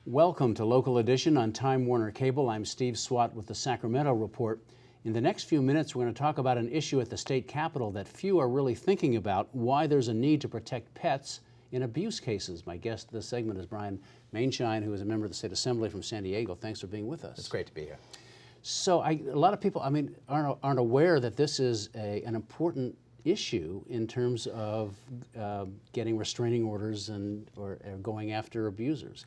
Welcome to Local Edition on Time Warner Cable. I'm Steve Swatt with the Sacramento Report. In the next few minutes, we're going to talk about an issue at the state capitol that few are really thinking about, why there's a need to protect pets in abuse cases. My guest this segment is Brian Maienschein, who is a member of the State Assembly from San Diego. Thanks for being with us. It's great to be here. So a lot of people, aren't aware that this is an important issue in terms of getting restraining orders or going after abusers.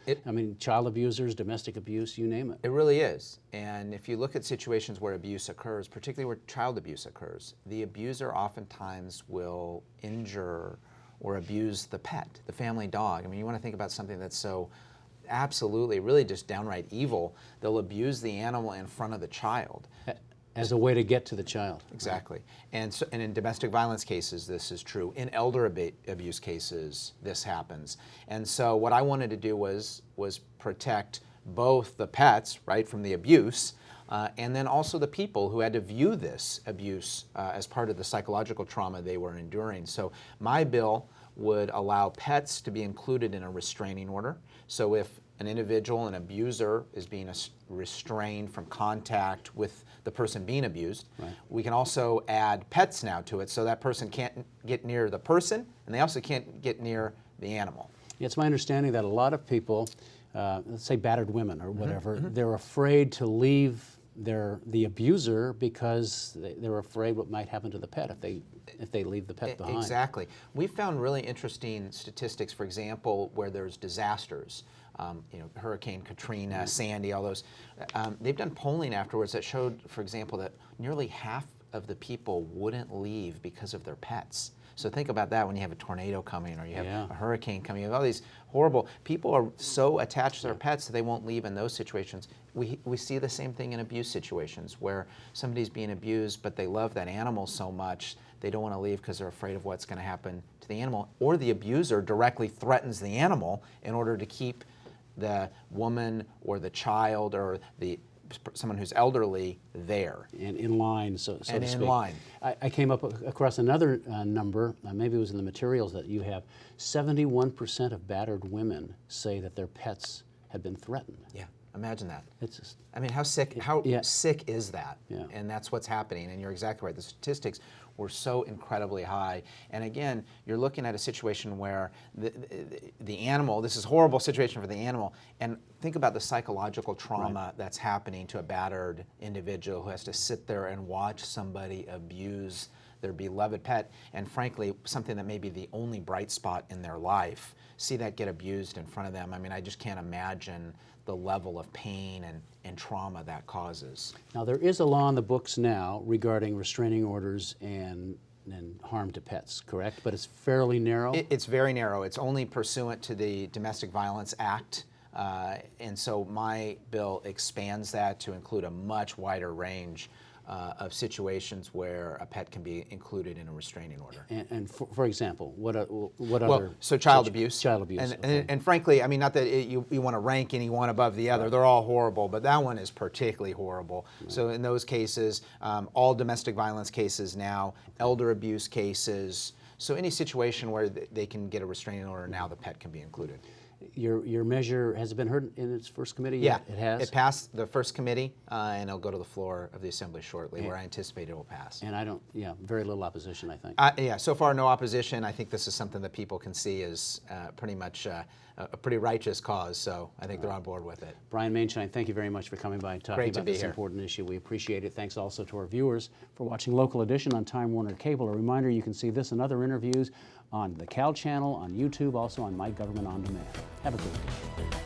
Child abusers, domestic abuse, you name it. It really is. And if you look at situations where abuse occurs, particularly where child abuse occurs, the abuser oftentimes will injure or abuse the pet, the family dog. You want to think about something that's so absolutely, really just downright evil. They'll abuse the animal in front of the child. As a way to get to the child. Exactly. And in domestic violence cases, this is true. In elder abuse cases, this happens. And so what I wanted to do was protect both the pets, right, from the abuse, and then also the people who had to view this abuse as part of the psychological trauma they were enduring. So my bill would allow pets to be included in a restraining order. So if an individual, an abuser, is being restrained from contact with the person being abused, right, we can also add pets now to it, so that person can't get near the person, and they also can't get near the animal. It's my understanding that a lot of people, let's say battered women or whatever, they're afraid to leave the abuser because they're afraid what might happen to the pet if they leave the pet behind. Exactly. We found really interesting statistics, for example, where there's disasters. Hurricane Katrina, Sandy, all those. They've done polling afterwards that showed, for example, that nearly half of the people wouldn't leave because of their pets. So think about that when you have a tornado coming or you have a hurricane coming. You have all these horrible, people are so attached to their pets that they won't leave in those situations. We see the same thing in abuse situations where somebody's being abused but they love that animal so much they don't want to leave because they're afraid of what's going to happen to the animal, or the abuser directly threatens the animal in order to keep the woman or the child or someone who's elderly there. And in line, so to speak. In line. I came across another number, maybe it was in the materials that you have. 71% of battered women say that their pets had been threatened. Yeah, imagine that. It's just, how sick is that? Yeah. And that's what's happening, and you're exactly right. The statistics were so incredibly high. And again, you're looking at a situation where the animal, this is a horrible situation for the animal, and think about the psychological trauma that's happening to a battered individual who has to sit there and watch somebody abuse their beloved pet, and frankly, something that may be the only bright spot in their life, see that get abused in front of them. I just can't imagine the level of pain and trauma that causes. Now, there is a law in the books now regarding restraining orders and harm to pets, correct? But it's fairly narrow? It's very narrow. It's only pursuant to the Domestic Violence Act. And so my bill expands that to include a much wider range of situations where a pet can be included in a restraining order. And for example, what other? So child abuse. Child abuse. And frankly, not that you want to rank any one above the other. They're all horrible, but that one is particularly horrible. Right. So in those cases, all domestic violence cases now, elder abuse cases, so any situation where they can get a restraining order, now the pet can be included. Your measure, has it been heard in its first committee yet? Yeah, it has? It passed the first committee, and it'll go to the floor of the Assembly shortly, where I anticipate it will pass. And very little opposition, I think. So far no opposition. I think this is something that people can see as pretty much a pretty righteous cause, so I think they're on board with it. Brian Maienschein, thank you very much for coming by and talking about this important issue. We appreciate it. Thanks also to our viewers for watching Local Edition on Time Warner Cable. A reminder, you can see this and other interviews on the Cal channel, on YouTube, also on My Government On Demand. Have a good day.